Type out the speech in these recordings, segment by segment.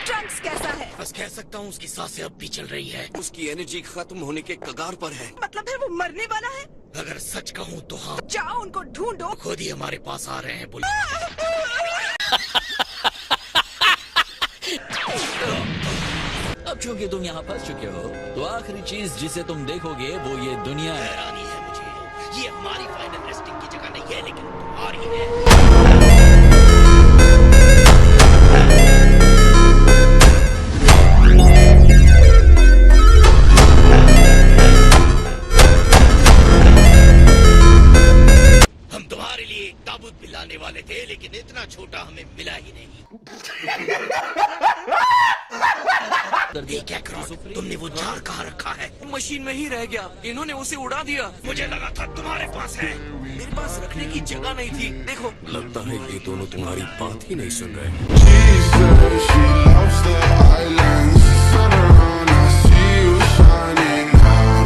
Trunks कैसा है? बस कह सकता हूँ उसकी सांसें अब भी चल रही है। उसकी एनर्जी खत्म होने के कगार पर है। मतलब है वो मरने वाला है? अगर सच कहूँ तो हाँ। जाओ उनको ढूंढो। खुद ही हमारे पास आ रहे हैं। अब चूंकि तुम यहाँ फंस चुके हो तो आखिरी चीज जिसे तुम देखोगे वो ये दुनिया है। हैरानी है मुझे, ये हमारी फाइनल रेस्टिंग की जगह नहीं है, लेकिन तुम्हारी है। हम तुम्हारे लिए एक ताबूत भी लाने वाले थे, लेकिन इतना छोटा हमें मिला ही नहीं। ये क्या क्रॉट, तुमने वो जार कहाँ रखा है? मशीन में ही रह गया, इन्होंने उसे उड़ा दिया। मुझे लगा था तुम्हारे पास है। मेरे पास रखने की जगह नहीं थी। देखो, लगता है ये दोनों तुम्हारी बात ही नहीं सुन रहे। She says she loves the islands. Sun around, I see you shining.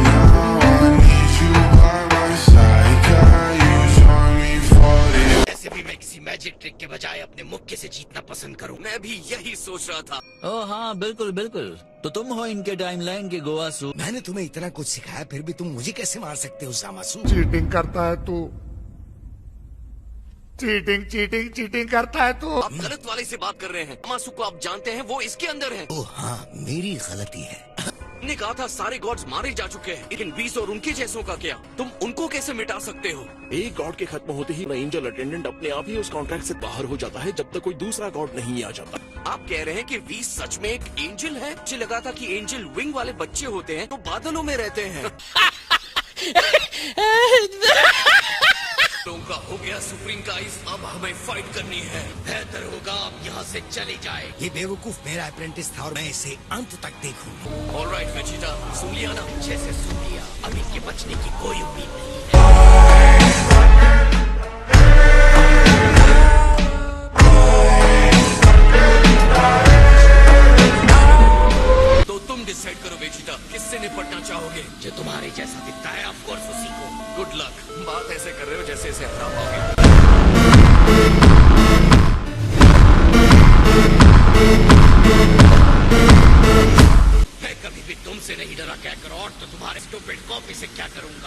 Now I need you by my side. Can you join me for this? ऐसे भी मैं किसी मैजिक ट्रिक के बजाय अपने मुक्के से जीतना पसंद करूं। मैं भी यही सोच रहा था। ओह हाँ, बिल्कुल बिल्कुल। तो तुम हो इनके टाइमलाइन के गोवासु। मैंने तुम्हें इतना कुछ सिखाया, फिर भी तुम मुझे कैसे मार सकते हो जामासू? चीटिंग करता है तू, चीटिंग चीटिंग चीटिंग करता है तू। आप गलत वाले से बात कर रहे हैं। मासू को आप जानते हैं, वो इसके अंदर है। ओ हाँ, मेरी गलती है। ने कहा था सारे गॉड्स मारे जा चुके हैं, लेकिन 20 और उनके जैसों का क्या? तुम उनको कैसे मिटा सकते हो? एक गॉड के खत्म होते ही एंजल अटेंडेंट अपने आप ही उस कॉन्ट्रैक्ट से बाहर हो जाता है, जब तक कोई दूसरा गॉड नहीं आ जाता। आप कह रहे हैं कि 20 सच में एक एंजल है? मुझे लगा था कि एंजल विंग वाले बच्चे होते हैं तो बादलों में रहते हैं। लोगों का हो गया सुप्रीम का इस, अब हमें फाइट करनी है। बेहतर होगा आप यहाँ से चली जाए। ये बेवकूफ मेरा अप्रेंटिस था और मैं इसे अंत तक देखूंगा। ऑलराइट वेजिटा, सुन लिया ना? अच्छे से सुन लिया, अब इनके बचने की कोई उम्मीद नहीं है। तो तुम डिसाइड करो वेजिटा, किससे निपटना चाहोगे? जो तुम्हारे जैसा दिखता है, ऑफ कोर्स उसी को। Good luck. बात ऐसे कर रहे हो जैसे इसे हरा पाओगे। मैं कभी भी तुमसे नहीं डरा कैकरॉट, तो तुम्हारे स्टूपिड कॉपी से क्या करूंगा?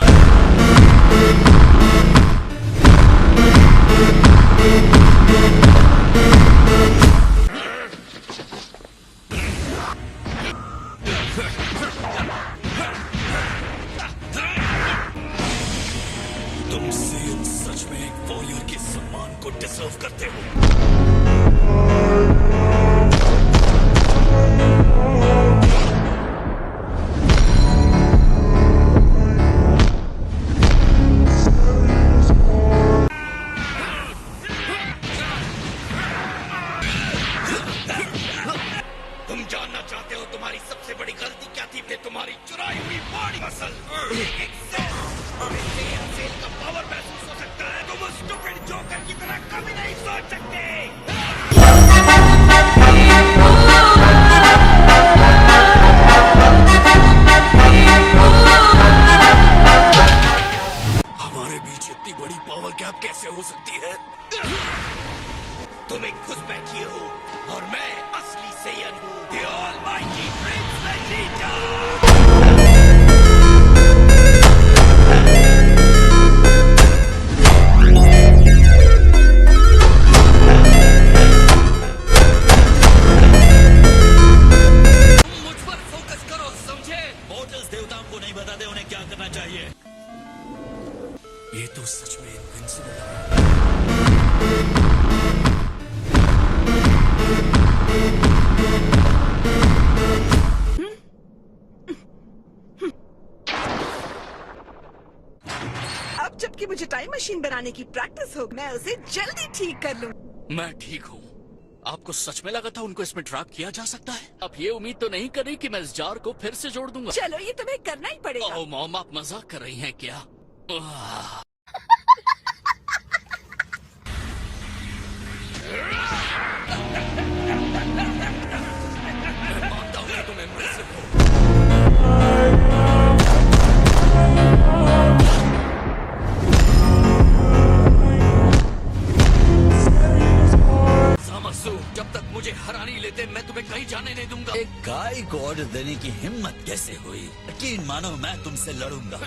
तुम सेन सच में एक वॉरियर के सम्मान को डिजर्व करते हो। तुम जानना चाहते हो तुम्हारी सबसे बड़ी गलती क्या थी? फिर तुम्हारी चुराई हुई बॉडी मसल का पावर महसूस हो सकता है। तुम उस स्टूपिड जोकर की तरह कभी नहीं सोच सकते। हमारे बीच इतनी बड़ी पावर गैप कैसे हो सकती है? तुम एक खुश बैठी हो और मैं असली सेयन हूँ। The Almighty Prince Vegeta। मुझ पर फोकस करो, समझे? मॉर्टल्स देवताओं को नहीं बताते उन्हें क्या करना चाहिए। ये तो सच में इनविंसिबल है। अब जबकि मुझे टाइम मशीन बनाने की प्रैक्टिस हो, मैं उसे जल्दी ठीक कर लूँ। मैं ठीक हूँ। आपको सच में लगा था उनको इसमें ट्रैप किया जा सकता है? आप ये उम्मीद तो नहीं कर रही कि मैं इस जार को फिर से जोड़ दूंगा? चलो, ये तुम्हें करना ही पड़ेगा। ओह मॉम, आप मजाक कर रही हैं क्या? आह। मैं मानता हूँ कि तुम impressive हो। जामासु, जब तक मुझे हरा नहीं लेते मैं तुम्हें नहीं जाने नहीं दूंगा। एक गाय को ऑर्डर देने की हिम्मत कैसे हुई? यकीन मानो मैं तुमसे लड़ूंगा।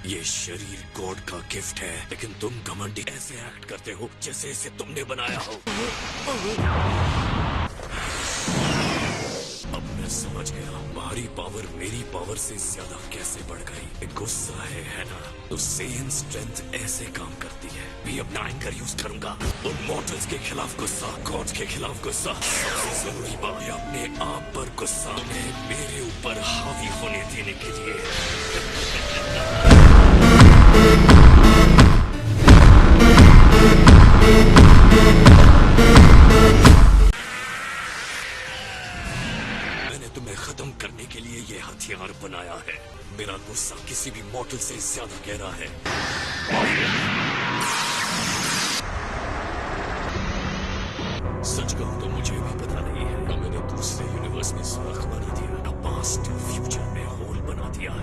ये शरीर गॉड का गिफ्ट है, लेकिन तुम घमंडी ऐसे एक्ट करते हो जैसे इसे तुमने बनाया हो। अब मैं समझ गया तुम्हारी पावर मेरी पावर से ज्यादा कैसे बढ़ गई। गुस्सा है ना? तो सेम स्ट्रेंथ ऐसे काम करती है। भी अपना एंगर यूज करूंगा। उन मॉर्टल्स के खिलाफ गुस्सा, गॉड्स के खिलाफ गुस्सा। सबसे जरूरी बात है अपने आप पर गुस्सा, तुम्हें मेरे ऊपर हावी होने देने के लिए। मैंने तुम्हें खत्म करने के लिए ये हथियार बनाया है। मेरा गुस्सा किसी भी मॉडल से ज्यादा गहरा है। सच कहूं तो मुझे भी पता नहीं है। तो मैंने दूसरे यूनिवर्स में सुराख बना दिया, ना पास्ट फ्यूचर में होल बना दिया है।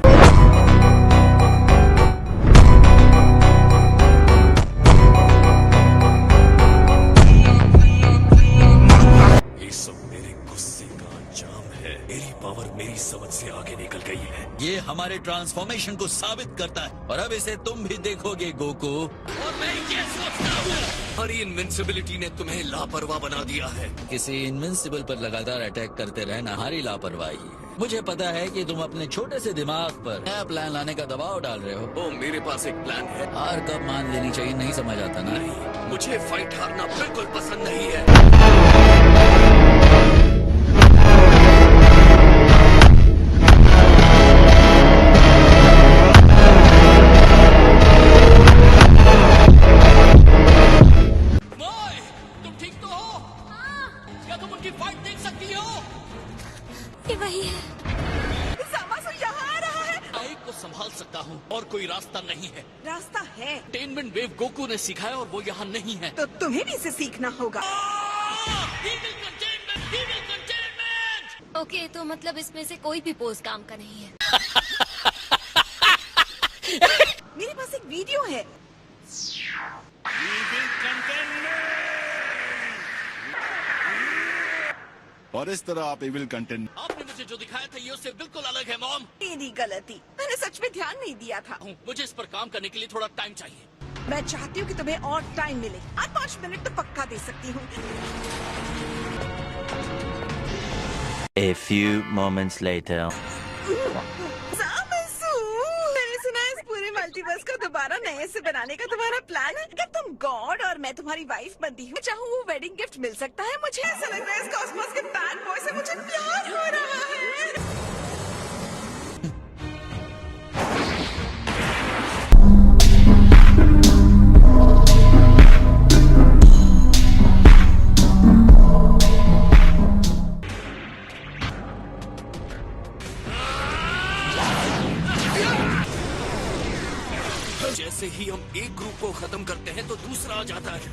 ये सब मेरे गुस्से का अंजाम है। मेरी पावर मेरी समझ से आगे निकल गई है। ये हमारे ट्रांसफॉर्मेशन को साबित करता है और अब इसे तुम भी देखोगे गोकू। और मैं ये सोचता हूँ हमारी इनविंसिबिलिटी ने तुम्हें लापरवाह बना दिया है। किसी इनविंसिबल पर लगातार अटैक करते रहना हमारी लापरवाही है। मुझे पता है कि तुम अपने छोटे से दिमाग पर नया प्लान लाने का दबाव डाल रहे हो। ओ, मेरे पास एक प्लान है। हार कब मान लेनी चाहिए नहीं समझ आता ना। नहीं, मुझे फाइट हारना बिल्कुल पसंद नहीं है। तुम ठीक तो हो? क्या तुम उनकी फाइट देख सकती हो? ये वही है। सामासु यहाँ आ रहा है। एक को संभाल सकता हूँ और कोई रास्ता नहीं है। रास्ता है टेनमेंट वेव गोकू ने सिखाया और वो यहाँ नहीं है। तो तुम्हें भी इसे सीखना होगा। ओके, तो मतलब इसमें से कोई भी पोज काम का नहीं है। मेरे पास एक वीडियो है। और इस तरह आप इविल कंटेंट। आपने मुझे जो दिखाया था ये उससे बिल्कुल अलग है मॉम। तेरी गलती, मैंने सच में ध्यान नहीं दिया था। मुझे इस पर काम करने के लिए थोड़ा टाइम चाहिए। मैं चाहती हूँ कि तुम्हें और टाइम मिले। आज 5 मिनट तो पक्का दे सकती हूँ। A few moments later. सामासु, मैंने सुना है इस पूरे मल्टीवर्स को दोबारा नए से बनाने का तुम्हारा प्लान है। क्या तुम गॉड और मैं तुम्हारी वाइफ बनती हूँ? चाहूँ वो वेडिंग गिफ्ट मिल सकता है मुझे। ऐसा लग रहा है इस कॉस्मोस के बैड बॉय से मुझे प्यार हो रहा है। जैसे ही हम एक ग्रुप को खत्म करते हैं तो दूसरा आ जाता है।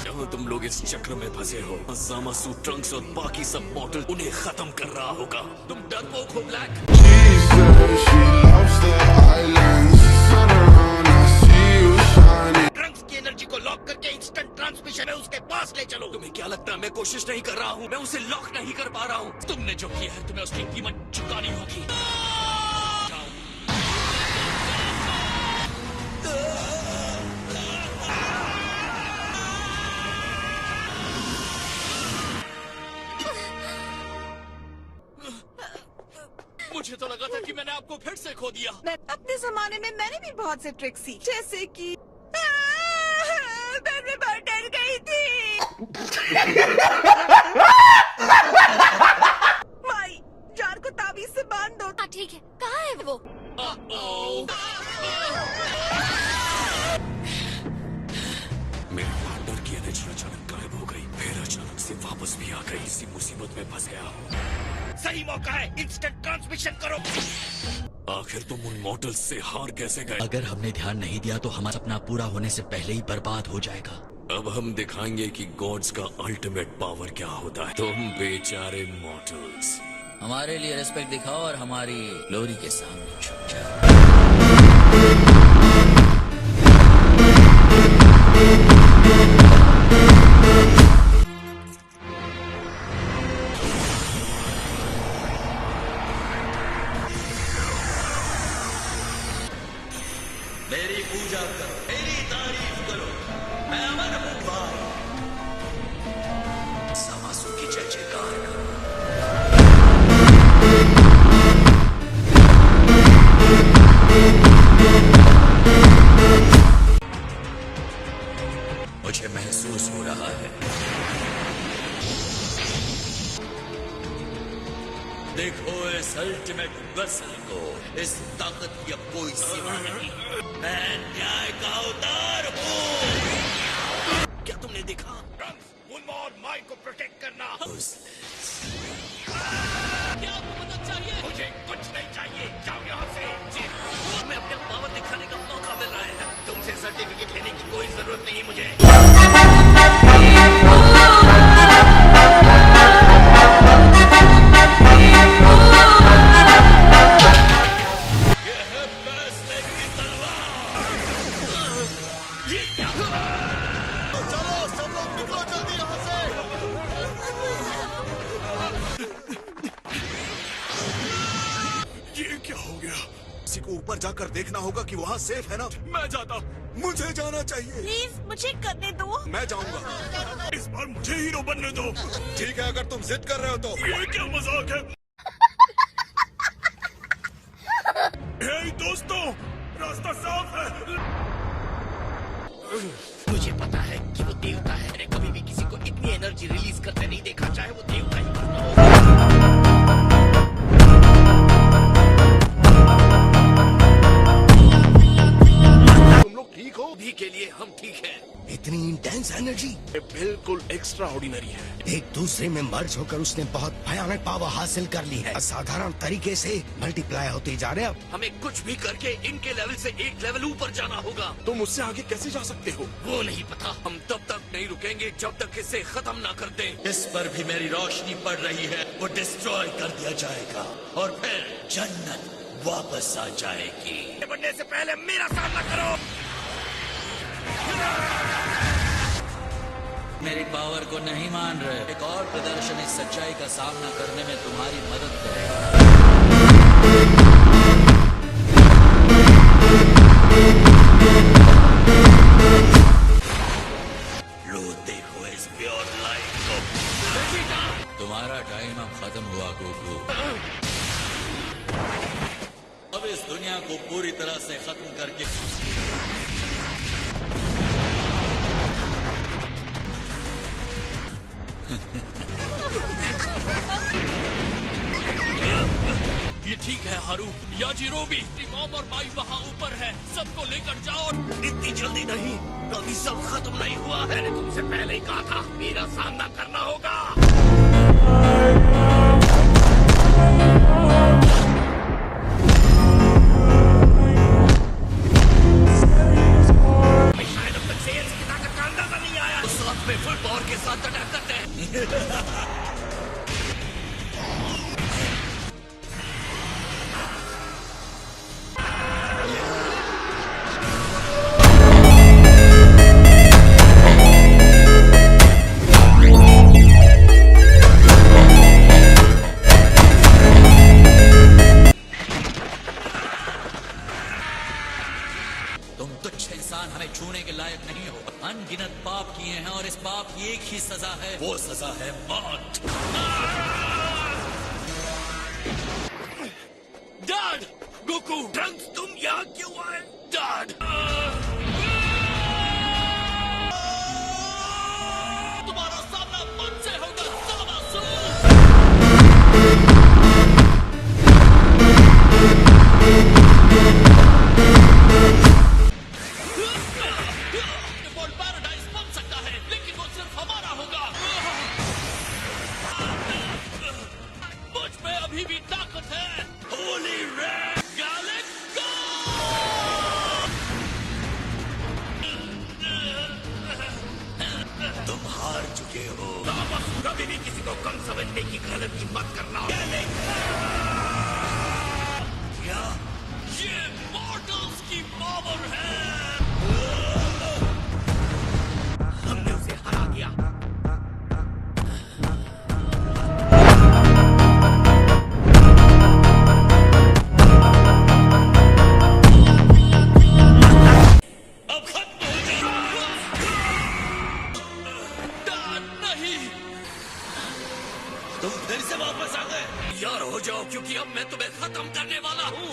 जहाँ तुम लोग इस चक्र में फंसे हो, सामासु, ट्रंक्स और बाकी सब मॉडल उन्हें खत्म कर रहा होगा। तुम डरपोक हो black. She said she loves the islands. Turn around, I see you shining. Trunks की एनर्जी को लॉक करके इंस्टेंट ट्रांसमिशन में उसके पास ले चलो। तुम्हें क्या लगता है मैं कोशिश नहीं कर रहा हूँ? मैं उसे लॉक नहीं कर पा रहा हूँ। तुमने जो किया है तुम्हें उसकी कीमत चुकानी होगी। मुझे तो लगा था कि मैंने आपको फिर से खो दिया। मैं अपने जमाने में मैंने भी बहुत से ट्रिक सीख, जैसे कि मैं बहुत डर गई थी। माई, जार को ताबीज से बांध दो। हाँ ठीक है, कहाँ है वो? मेरे पार्टनर की एनर्जी अचानक गायब हो गई, फिर अचानक से वापस भी आ गई। इसी मुसीबत में फंस गया हूँ। सही मौका है, इंस्टेंट ट्रांसमिशन करो। आखिर तुम उन मॉडल्स से हार कैसे गए? अगर हमने ध्यान नहीं दिया तो हमारा सपना पूरा होने से पहले ही बर्बाद हो जाएगा। अब हम दिखाएंगे कि गॉड्स का अल्टीमेट पावर क्या होता है। तुम बेचारे मॉर्टल्स, हमारे लिए रिस्पेक्ट दिखाओ और हमारी ग्लोरी के सामने झुक जाओ। मेरी पूजा करो, मेरी तारीफ करो, मैं अमर हूँ भाई। समासु की जय जयकार करो। मुझे महसूस हो रहा है। देखो इस अल्टीमेट वेसल को, इस ताकत की अब कोई सीमा नहीं। मैं न्याय का अवतार हूँ। क्या तुमने देखा? उन और माई को प्रोटेक्ट करना। क्या आपको मदद चाहिए? मुझे कुछ नहीं चाहिए, जाओ यहाँ से। जी, मैं अपने पावर दिखाने का मौका मिल रहा है। तुमसे सर्टिफिकेट लेने की कोई जरूरत नहीं मुझे। किसी को ऊपर जाकर देखना होगा कि वहाँ सेफ है ना। मैं जाता हूँ, मुझे जाना चाहिए। प्लीज मुझे करने दो। मैं जाऊंगा, इस बार मुझे हीरो बनने दो। ठीक है, अगर तुम जिद कर रहे हो तो। ये क्या मजाक है? हे दोस्तों, रास्ता साफ है। मुझे पता है कि वो देवता है। मैंने कभी भी किसी को इतनी एनर्जी रिलीज करते नहीं देखा, चाहे वो देवता ही क्यों ना हो। ठीक हो भी के लिए हम ठीक हैं। इतनी इंटेंस एनर्जी बिल्कुल एक्स्ट्रा ऑर्डिनरी है। एक दूसरे में मर्ज होकर उसने बहुत भयानक पावर हासिल कर ली है। असाधारण तरीके से मल्टीप्लाई होते जा रहे हैं। अब हमें कुछ भी करके इनके लेवल से एक लेवल ऊपर जाना होगा। तुम उससे आगे कैसे जा सकते हो? वो नहीं पता। हम तब तक नहीं रुकेंगे जब तक इसे खत्म ना कर दें। इस पर भी मेरी रोशनी पड़ रही है। वो डिस्ट्रॉय कर दिया जाएगा और फिर जन्नत वापस आ जाएगी। बनने से पहले मेरा सामना करो। मेरी पावर को नहीं मान रहे। एक और प्रदर्शन इस सच्चाई का सामना करने में तुम्हारी मदद करेगा। लो देखो इस प्योर लाइट को। तुम्हारा टाइम अब खत्म हुआ गोकू। अब इस दुनिया को पूरी तरह से खत्म करके ये ठीक है हारू। याजिरोबी, मॉम और माई वहाँ ऊपर है। सबको लेकर जाओ। इतनी जल्दी नहीं, कभी सब खत्म नहीं हुआ है। मैंने तुमसे पहले ही कहा था, मेरा सामना करना होगा। शायद अब तक सेल्स की ताकत का अंदाजा नहीं आया। उस वक्त में फुल पावर के साथ अटैक करते हैं। इंसान हमें छूने के लायक नहीं हो। अनगिनत पाप किए हैं और इस पाप की एक ही सजा है, वो सजा है मौत। डैड, गोकू, ट्रंक्स, तुम यहाँ क्यों आए? डैड, तुम्हारा सामना मुझसे होगा सामासु। भी किसी को कम समझने की गलती मत करना। क्या ये मॉर्टल्स की पावर है? हमने उसे हरा दिया। अब खत्म हो जाओ। नहीं, तुम फिर से वापस आ गए। यार हो जाओ, क्योंकि अब मैं तुम्हें खत्म करने वाला हूँ।